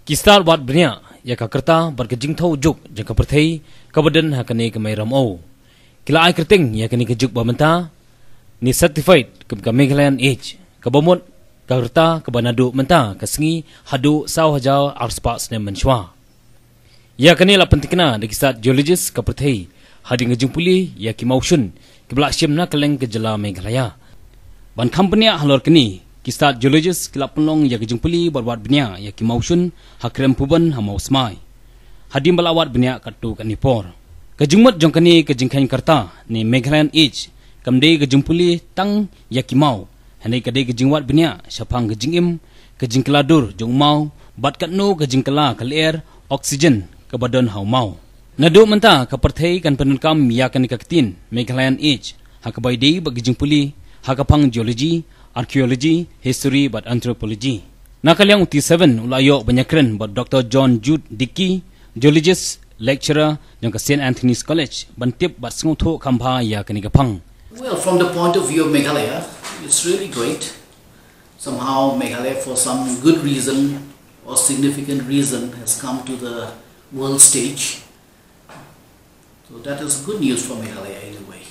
Kistar wat benya ya kakerta berkejing tau juk jangka pyrthei kabadan hakane ke mai ramau. Kila ai kerting ya kini kejuk bamenta ni certified ke Meghalayan Age kabamot kakerta kabanadu menta kasngi hadu sau hajau arspas ne menshwa. Ya kini la pentingna de kisat geologist ke pyrthei hadi ngejung puli ya ki mausun ke belak syemna keleng ke jela Meghalaya. Ban company halor kini kisat geologist kilap penlong ya kejung puli berbuat benya ya ki mausun hakrem puban hamau smai. Hadim balawat benya katu kanipor. Kejungmat jong kani kejingkain karta ni Meghalayan Age kamde kejung puli tang ya ki mau. Hanai kade kejingwat benya syapang kejingim kejingkeladur jong mau bat katno kejingkela kaler oksigen ke badan hau mau. Nadu menta ke pyrthei kan penenkam ya kan ketin Meghalayan Age hakabai dei bagi jung puli hakapang geologi archaeology, history, but anthropology. Nakaliang uti 7 ulayo banyakren but Dr. John Jude Dickey, geologist, lecturer yang ke St. Anthony's College, bantip bat sengutho kambha ya kanigapang. Well, from the point of view of Meghalaya, it's really great. Somehow Meghalaya, for some good reason or significant reason, has come to the world stage. So that is good news for Meghalaya in a way.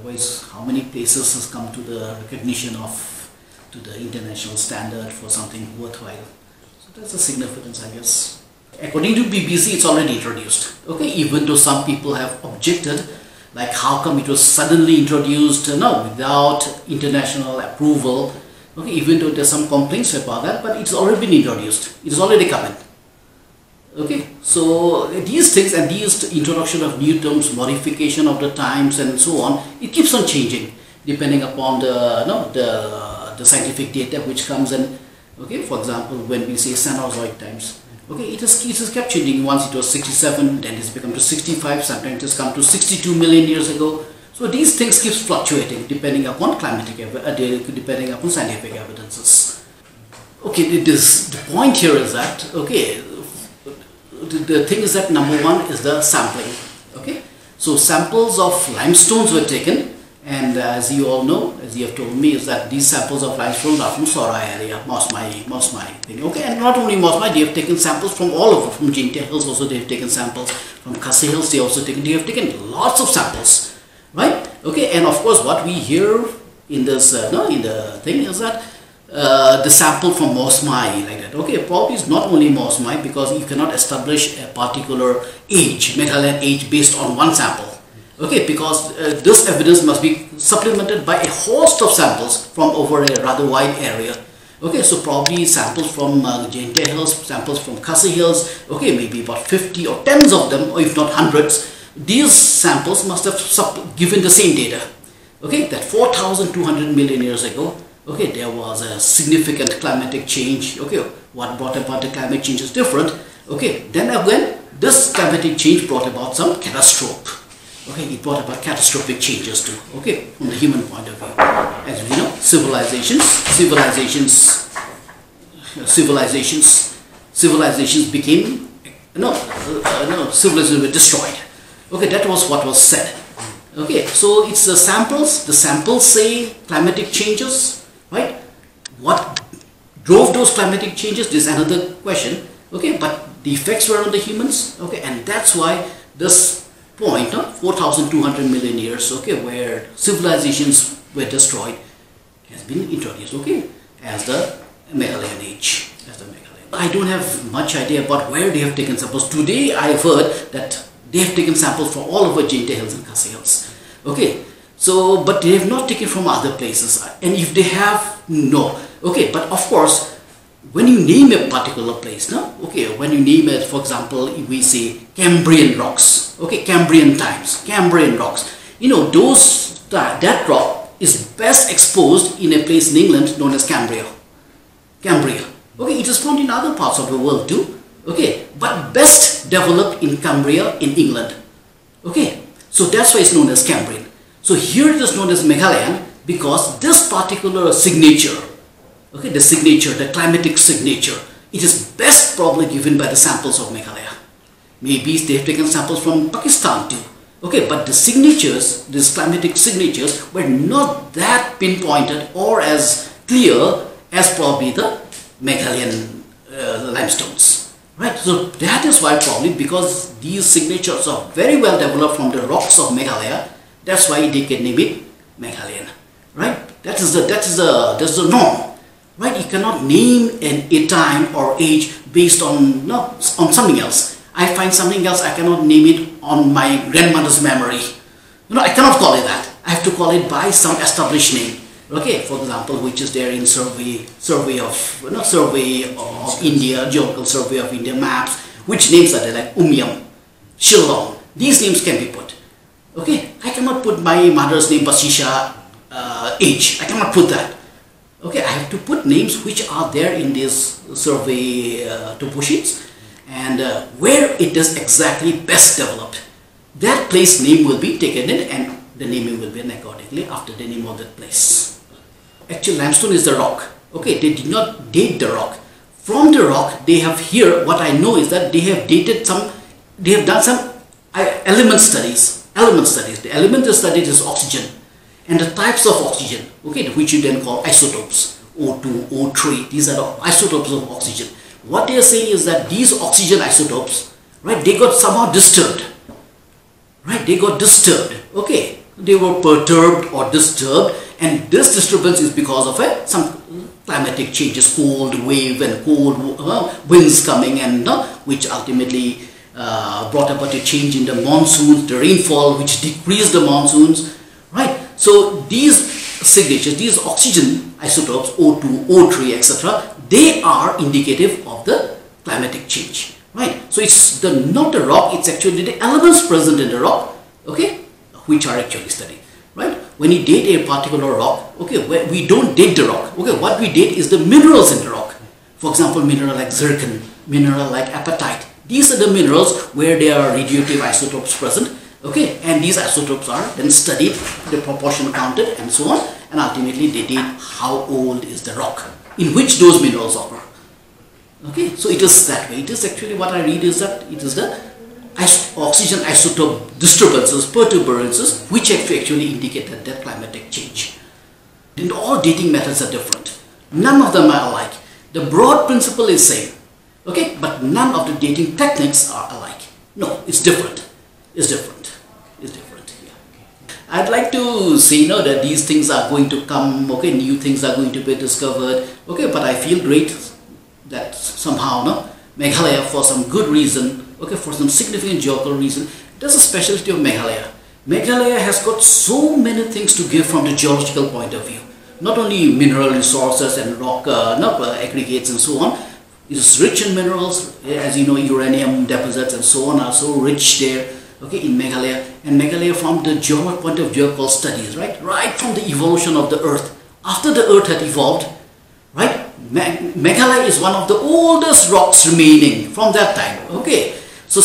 Otherwise, how many places has come to the recognition of, to the international standard for something worthwhile? So that's a significance, I guess. According to BBC, it's already introduced. Okay, even though some people have objected, like how come it was suddenly introduced, without international approval. Okay, even though there's some complaints about that, but it's already been introduced. It's already coming. Okay, so these things and these introduction of new terms, modification of the times and so on, it keeps on changing depending upon the scientific data which comes in. Okay, for example, when we say Cenozoic times, okay, it has kept changing. Once it was 67, then it's become to 65, sometimes it has come to 62 million years ago. So these things keeps fluctuating depending upon depending upon scientific evidences. Okay, the point here is that, okay, the thing is that number one is the sampling. Okay, so samples of limestones were taken, and as you all know, as you have told me, is that these samples of limestone are from Sora area, Mosmai thing. Okay, and not only Mosmai, they have taken samples from all over, from Jintia Hills also they have taken samples, from Khasi Hills they have taken lots of samples, right? Okay, and of course what we hear in this in the thing is that the sample from Mosmai, like that. Okay, probably it's not only Mosmai, because you cannot establish a particular age, Meghalayan age, based on one sample. Okay, because this evidence must be supplemented by a host of samples from over a rather wide area. Okay, so probably samples from Jintia Hills, samples from Khasi Hills, okay, maybe about 50 or tens of them, or if not hundreds. These samples must have given the same data. Okay, that 4,200 million years ago, okay, there was a significant climatic change. Okay, what brought about the climate change is different. Okay, then again, this climatic change brought about some catastrophe. Okay, it brought about catastrophic changes too. Okay, from the human point of view. As we know, civilizations became, civilizations were destroyed. Okay, that was what was said. Okay, so it's the samples say climatic changes. Right? What drove those climatic changes? This is another question. Okay, but the effects were on the humans. Okay, and that's why this point, 4,200 million years, okay, where civilizations were destroyed, has been introduced. Okay, as the Meghalayan Age. I don't have much idea about where they have taken samples. Today, I have heard that they have taken samples from all over Jintia Hills and Khasi Hills. Okay. So, but they have not taken from other places, and if they have, no. Okay, but of course, when you name a particular place, okay, when you name it, for example, we say Cambrian rocks, okay, Cambrian times, Cambrian rocks, that rock is best exposed in a place in England known as Cambria. Okay, it is found in other parts of the world too, okay, but best developed in Cambria in England. Okay, so that's why it's known as Cambrian. So here it is known as Meghalayan because this particular signature, okay, the climatic signature, it is best probably given by the samples of Meghalaya. Maybe they have taken samples from Pakistan too. Okay, but the signatures, these climatic signatures, were not that pinpointed or as clear as probably the Meghalayan limestones. Right, so that is why probably because these signatures are very well developed from the rocks of Meghalaya, that's why they can name it Meghalayan. Right, that is the norm. Right, you cannot name a time or age based on something else. I find something else, I cannot name it on my grandmother's memory. I cannot call it that. I have to call it by some established name. Okay, for example, which is there in survey of India, geological survey of India maps. Which names are there, like Umyam, Shillong. These names can be put. Okay, I cannot put my mother's name Basisha age. I cannot put that. Okay, I have to put names which are there in these survey topo sheets, and where it is exactly best developed. That place name will be taken in, and the naming will be accordingly after the name of that place. Actually, limestone is the rock. Okay, they did not date the rock. From the rock, they have here, what I know is that they have done some element studies. The element studied is oxygen and the types of oxygen, okay, which you then call isotopes, O2, O3. These are the isotopes of oxygen. What they are saying is that these oxygen isotopes, right, they got somehow disturbed. Right, they got disturbed. Okay, they were perturbed or disturbed, and this disturbance is because of some climatic changes, cold wave and cold winds coming, and which ultimately brought about a change in the monsoons, the rainfall, which decreased the monsoons. Right, so these signatures, these oxygen isotopes, O2, O3, etc., they are indicative of the climatic change. Right, so it's not the rock, it's actually the elements present in the rock, okay, which are actually studied. Right, when you date a particular rock, okay, we don't date the rock. Okay, what we date is the minerals in the rock. For example, mineral like zircon, mineral like apatite. These are the minerals where there are radioactive isotopes present. Okay, and these isotopes are then studied, the proportion counted, and so on, and ultimately they date how old is the rock in which those minerals occur. Okay, so it is that way. It is actually what I read is that it is the oxygen isotope disturbances, perturbances, which actually indicate that climatic change. And all dating methods are different. None of them are alike. The broad principle is same, okay, but none of the dating techniques are alike. No, it's different. It's different. It's different. Yeah. I'd like to say that these things are going to come. Okay, new things are going to be discovered. Okay, but I feel great that somehow Meghalaya, for some good reason, okay, for some significant geological reason, there's a specialty of Meghalaya. Meghalaya has got so many things to give from the geological point of view. Not only mineral resources and rock aggregates and so on. It is rich in minerals, as you know, uranium deposits and so on are so rich there, okay, in Meghalaya. And Meghalaya, from the geological point of view, called studies, right from the evolution of the earth. After the earth had evolved, right, Meghalaya is one of the oldest rocks remaining from that time. Okay, so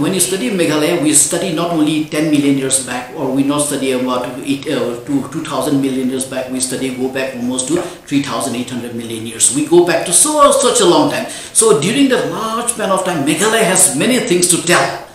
when you study Meghalaya, we study not only 10 million years back, or we not study about 2,000 million years back. We go back almost to 3,800 million years. We go back to such a long time. So during that large span of time, Meghalaya has many things to tell.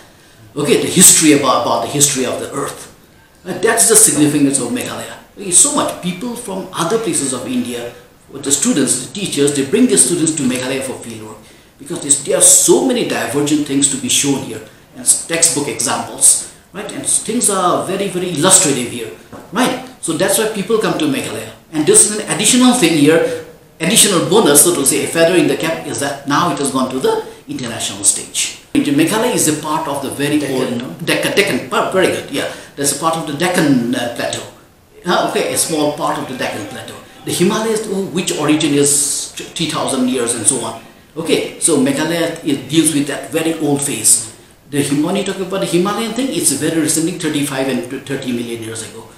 Okay, the history about the history of the earth. That's the significance of Meghalaya. Okay, so much people from other places of India, the students, the teachers, they bring their students to Meghalaya for fieldwork because there are so many divergent things to be shown here and textbook examples, right? And things are very, very illustrative here, right? So that's why people come to Meghalaya. And this is an additional thing here, additional bonus, so to say, a feather in the cap, is that now it has gone to the international stage. Meghalaya is a part of the very old Deccan, very good, yeah. That's a part of the Deccan plateau. Okay, a small part of the Deccan plateau. The Himalayas, which origin is 3,000 years and so on. Okay, so Meghalaya deals with that very old phase. When you talk about the Himalayan thing, it's very recently, 35 and 30 million years ago.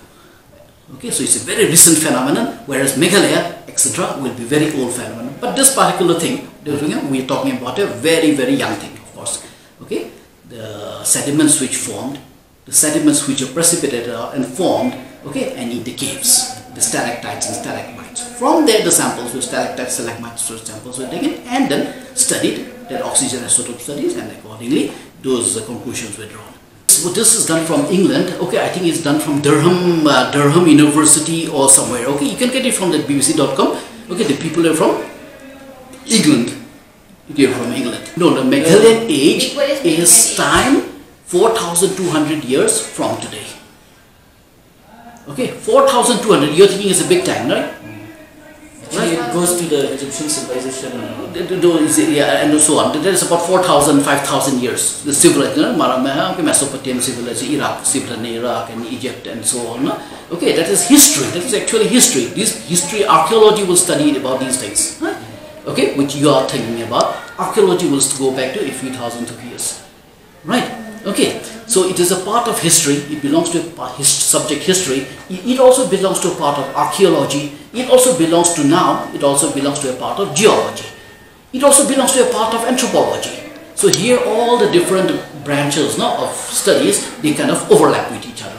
Okay, so it's a very recent phenomenon, whereas Meghalaya, etc., will be very old phenomenon. But this particular thing, we're talking about a very, very young thing, of course. Okay, the sediments which formed, the sediments which are precipitated and formed, okay, and in the caves, the stalactites and stalagmites. From there, the samples with stalactites, stalagmites, samples were taken and then studied, that oxygen isotope studies, and accordingly, those conclusions were drawn. So this is done from England. Okay, I think it's done from Durham University or somewhere. Okay, you can get it from the BBC.com. Okay, the people are from England. It came from England. No, the Meghalayan Age is time 4,200 years from today. Okay, 4,200. You're thinking it's a big time, right? Actually, it goes to the Egyptian civilization. Yeah, and so on. That is about 4,000, 5,000 years. The civilization, Mesopotamian civilization, Iraq, Iraq and Egypt and so on. Okay, that is history. That is actually history. This history, archaeology will study about these things. Right? Okay, which you are thinking about. Archaeology will go back to a few thousand of years. Right? Okay, so it is a part of history. It belongs to a subject history. It also belongs to a part of archaeology. It also belongs to now. It also belongs to a part of geology. It also belongs to a part of anthropology. So here all the different branches of studies, they kind of overlap with each other.